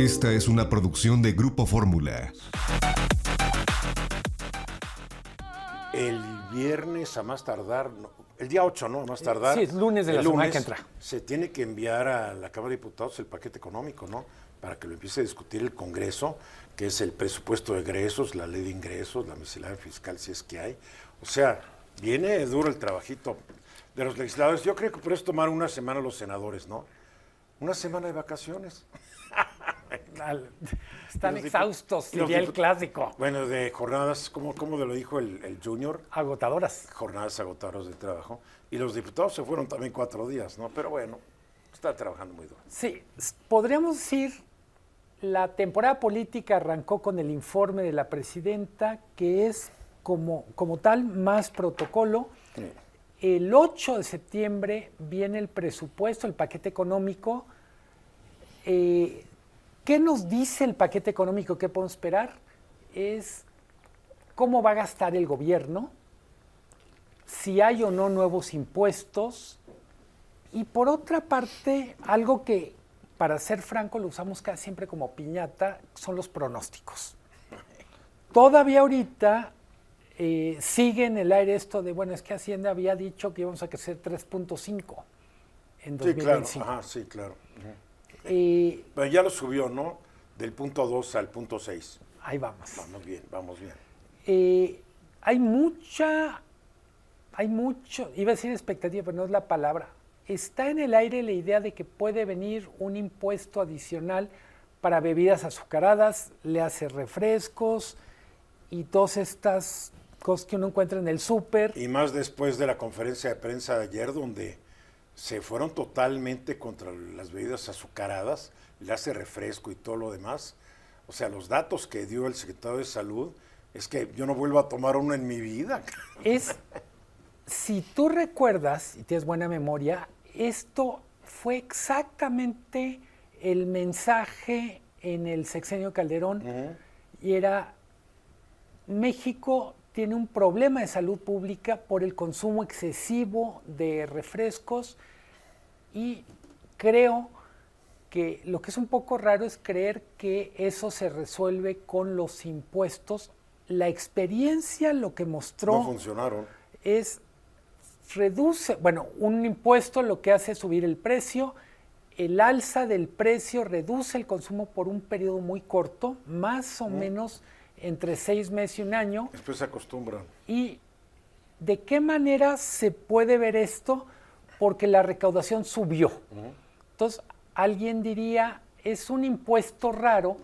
Esta es una producción de Grupo Fórmula. El viernes a más tardar, el día 8, ¿no? A más tardar. Sí, es lunes de la semana que entra. Se tiene que enviar a la Cámara de Diputados el paquete económico, ¿no? Para que lo empiece a discutir el Congreso, que es el presupuesto de egresos, la ley de ingresos, la miscelánea fiscal, si es que hay. O sea, viene duro el trabajito de los legisladores. Yo creo que por eso tomaron una semana los senadores, ¿no? Una semana de vacaciones. Están exhaustos, diría el clásico. Bueno, de jornadas, ¿cómo lo dijo el Junior? Agotadoras. Jornadas agotadoras de trabajo. Y los diputados se fueron también 4 días, ¿no? Pero bueno, está trabajando muy duro. Sí, podríamos decir, la temporada política arrancó con el informe de la presidenta, que es como tal más protocolo. Sí. El 8 de septiembre viene el presupuesto, el paquete económico. ¿Qué nos dice el paquete económico? ¿Qué podemos esperar? Es cómo va a gastar el gobierno, si hay o no nuevos impuestos, y por otra parte, algo que, para ser franco, lo usamos casi siempre como piñata, son los pronósticos. Todavía ahorita sigue en el aire esto de, bueno, es que Hacienda había dicho que íbamos a crecer 3.5 en 2025. Sí, claro. Ajá, sí, claro. Pero ya lo subió, ¿no? Del punto 2 al punto 6. Ahí vamos. Vamos bien. Hay mucho, iba a decir expectativa, pero no es la palabra. Está en el aire la idea de que puede venir un impuesto adicional para bebidas azucaradas, le hace refrescos y todas estas cosas que uno encuentra en el súper. Y más después de la conferencia de prensa de ayer, donde se fueron totalmente contra las bebidas azucaradas, le hace refresco y todo lo demás. O sea, los datos que dio el secretario de Salud es que yo no vuelvo a tomar uno en mi vida. Si tú recuerdas, y tienes buena memoria, esto fue exactamente el mensaje en el sexenio Calderón, y era: México tiene un problema de salud pública por el consumo excesivo de refrescos, y creo que lo que es un poco raro es creer que eso se resuelve con los impuestos. La experiencia lo que mostró no funcionaron. Un impuesto lo que hace es subir el precio, el alza del precio reduce el consumo por un periodo muy corto, más o menos entre 6 meses y un año. Después se acostumbran. ¿Y de qué manera se puede ver esto? Porque la recaudación subió. Entonces, alguien diría, es un impuesto raro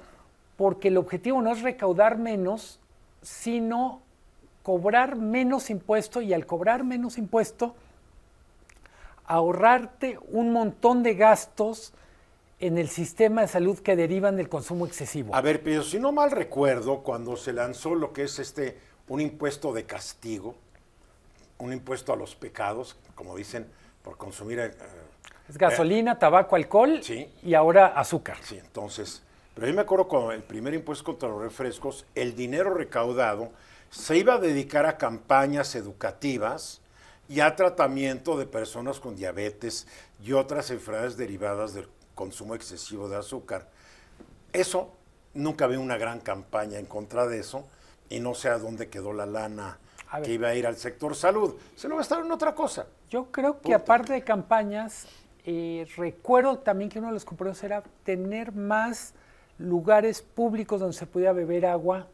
porque el objetivo no es recaudar menos, sino cobrar menos impuesto, y al cobrar menos impuesto, ahorrarte un montón de gastos en el sistema de salud que derivan del consumo excesivo. A ver, pero si no mal recuerdo, cuando se lanzó lo que es un impuesto de castigo, un impuesto a los pecados, como dicen, por consumir... es gasolina, tabaco, alcohol, sí, y ahora azúcar. Sí, entonces, pero yo me acuerdo cuando el primer impuesto contra los refrescos, el dinero recaudado se iba a dedicar a campañas educativas y a tratamiento de personas con diabetes y otras enfermedades derivadas del consumo excesivo de azúcar. Eso, nunca vi una gran campaña en contra de eso, y no sé a dónde quedó la lana que iba a ir al sector salud. Se lo va a estar en otra cosa. Yo creo que aparte de campañas, recuerdo también que uno de los compromisos era tener más lugares públicos donde se pudiera beber agua.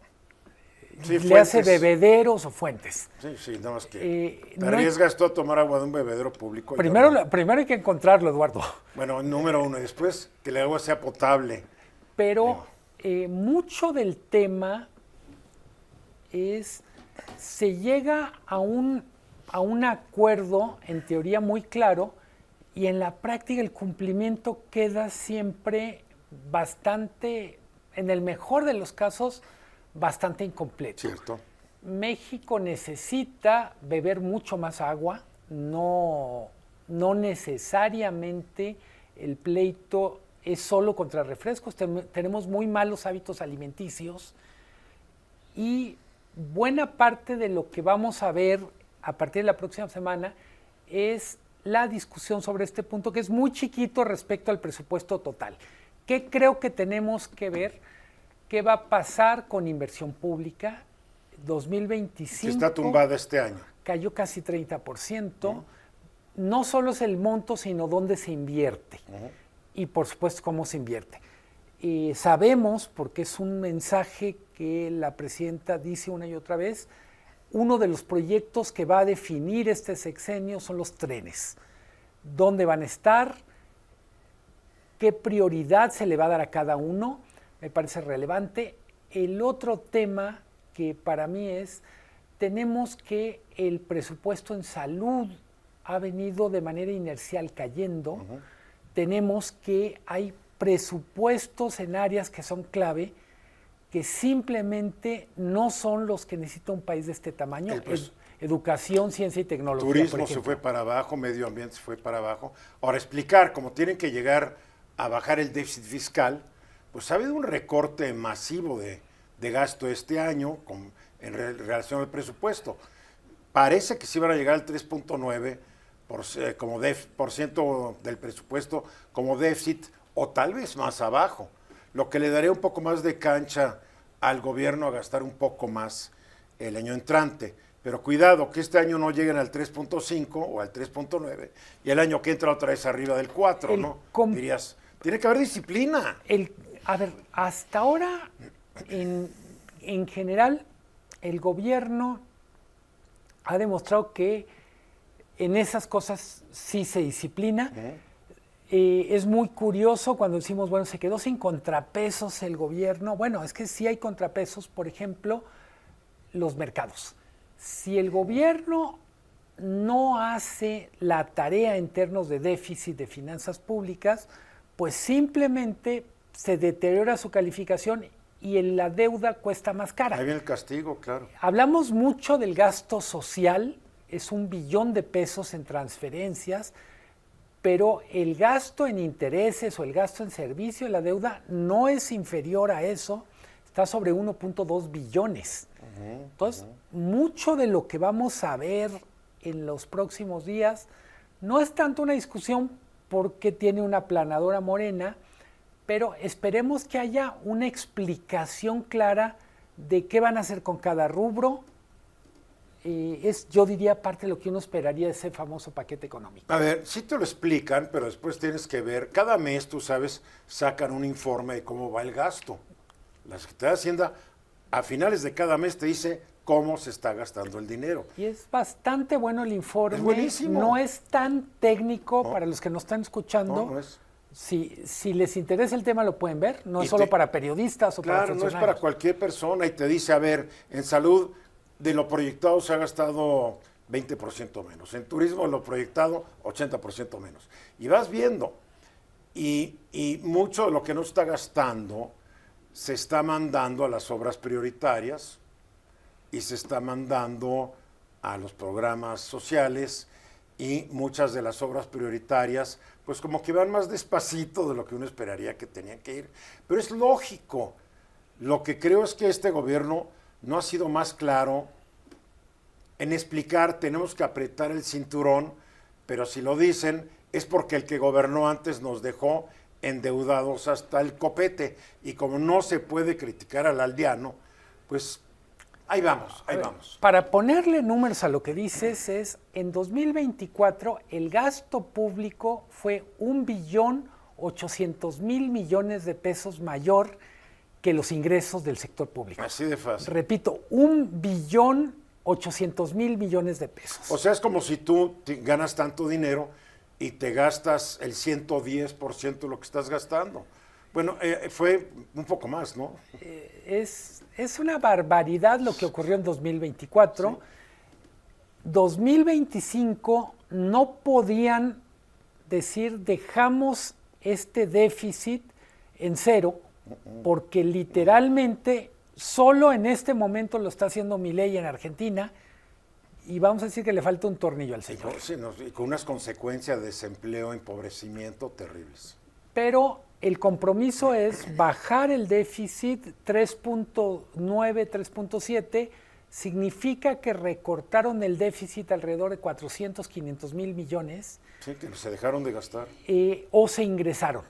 Sí, le hace bebederos o fuentes. Sí, nada más que te arriesgas tú a tomar agua de un bebedero público. Primero hay que encontrarlo, Eduardo. Bueno, número 1, y después que el agua sea potable. Pero mucho del tema se llega a un acuerdo, en teoría muy claro, y en la práctica el cumplimiento queda siempre bastante, en el mejor de los casos, bastante incompleto. Cierto. México necesita beber mucho más agua, no necesariamente el pleito es solo contra refrescos, tenemos muy malos hábitos alimenticios, y buena parte de lo que vamos a ver a partir de la próxima semana es la discusión sobre este punto, que es muy chiquito respecto al presupuesto total, ¿Qué creo que tenemos que ver? ¿Qué va a pasar con inversión pública? 2025 está tumbada este año. cayó casi 30%. No solo es el monto, sino dónde se invierte. Y por supuesto cómo se invierte. Sabemos, porque es un mensaje que la presidenta dice una y otra vez, uno de los proyectos que va a definir este sexenio son los trenes. ¿Dónde van a estar? ¿Qué prioridad se le va a dar a cada uno? Me parece relevante. El otro tema que para mí tenemos que el presupuesto en salud ha venido de manera inercial cayendo. Tenemos que hay presupuestos en áreas que son clave, que simplemente no son los que necesita un país de este tamaño. Educación, ciencia y tecnología. Turismo se fue para abajo, medio ambiente se fue para abajo. Ahora, explicar cómo tienen que llegar a bajar el déficit fiscal, pues ha habido un recorte masivo de gasto este año en relación al presupuesto. Parece que sí van a llegar al 3.9% por ciento del presupuesto como déficit, o tal vez más abajo, lo que le daría un poco más de cancha al gobierno a gastar un poco más el año entrante. Pero cuidado, que este año no lleguen al 3.5 o al 3.9 y el año que entra otra vez arriba del 4, ¿no? Dirías, tiene que haber disciplina. A ver, hasta ahora, en general, el gobierno ha demostrado que en esas cosas sí se disciplina. Es muy curioso cuando decimos, bueno, se quedó sin contrapesos el gobierno. Bueno, es que sí hay contrapesos, por ejemplo, los mercados. Si el gobierno no hace la tarea en términos de déficit de finanzas públicas, pues simplemente se deteriora su calificación y la deuda cuesta más cara. Ahí viene el castigo, claro. Hablamos mucho del gasto social, es $1 billón en transferencias, pero el gasto en intereses o el gasto en servicio de la deuda no es inferior a eso, está sobre 1.2 billones. Entonces, mucho de lo que vamos a ver en los próximos días no es tanto una discusión porque tiene una planadora Morena, pero esperemos que haya una explicación clara de qué van a hacer con cada rubro. Yo diría, parte de lo que uno esperaría de ese famoso paquete económico. A ver, sí te lo explican, pero después tienes que ver, cada mes, tú sabes, sacan un informe de cómo va el gasto. La Secretaría de Hacienda, a finales de cada mes, te dice cómo se está gastando el dinero. Y es bastante bueno el informe. Es buenísimo. No es tan técnico para los que nos están escuchando. No es. Si les interesa el tema lo pueden ver, no es solo para periodistas o para funcionarios. Claro, no es para cualquier persona y te dice, a ver, en salud de lo proyectado se ha gastado 20% menos, en turismo lo proyectado 80% menos. Y vas viendo, y mucho de lo que no está gastando se está mandando a las obras prioritarias y se está mandando a los programas sociales, y muchas de las obras prioritarias pues como que van más despacito de lo que uno esperaría que tenían que ir. Pero es lógico. Lo que creo es que este gobierno no ha sido más claro en explicar, tenemos que apretar el cinturón, pero si lo dicen es porque el que gobernó antes nos dejó endeudados hasta el copete, y como no se puede criticar al aldeano, pues ahí vamos. Para ponerle números a lo que dices, en 2024 el gasto público fue $1.8 billones mayor que los ingresos del sector público. Así de fácil. Repito, $1.8 billones. O sea, es como si tú ganas tanto dinero y te gastas el 110% de lo que estás gastando. Bueno, fue un poco más, ¿no? Es una barbaridad lo que ocurrió en 2024. Sí. 2025 no podían decir dejamos este déficit en cero, porque literalmente solo en este momento lo está haciendo Milei en Argentina, y vamos a decir que le falta un tornillo al señor. Sí, y con unas consecuencias de desempleo, empobrecimiento terribles. Pero el compromiso es bajar el déficit 3.9, 3.7, significa que recortaron el déficit alrededor de 400, 500 mil millones. Sí, que se dejaron de gastar. O se ingresaron.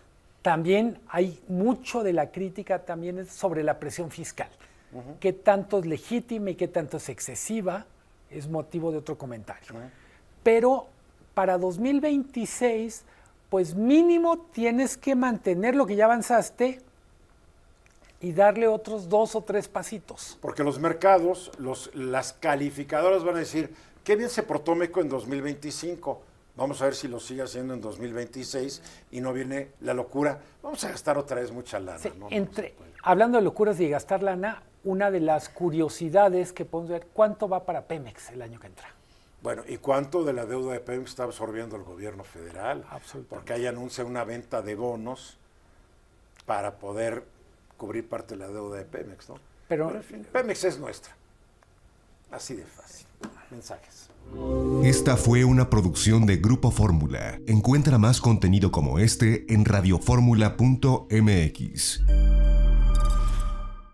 también hay mucho de la crítica también es sobre la presión fiscal. Qué tanto es legítima y qué tanto es excesiva es motivo de otro comentario. Pero para 2026, pues mínimo tienes que mantener lo que ya avanzaste y darle otros 2 o 3 pasitos. Porque los mercados, las calificadoras van a decir, qué bien se portó México en 2025. Vamos a ver si lo sigue haciendo en 2026 y no viene la locura. Vamos a gastar otra vez mucha lana. Sí, ¿no? Hablando de locuras y gastar lana, una de las curiosidades que podemos ver, ¿cuánto va para Pemex el año que entra? Bueno, ¿y cuánto de la deuda de Pemex está absorbiendo el gobierno federal? Absolutamente. Porque ahí anuncia una venta de bonos para poder cubrir parte de la deuda de Pemex, ¿no? Pero en fin, Pemex es nuestra. Así de fácil. Mensajes. Esta fue una producción de Grupo Fórmula. Encuentra más contenido como este en radioformula.mx.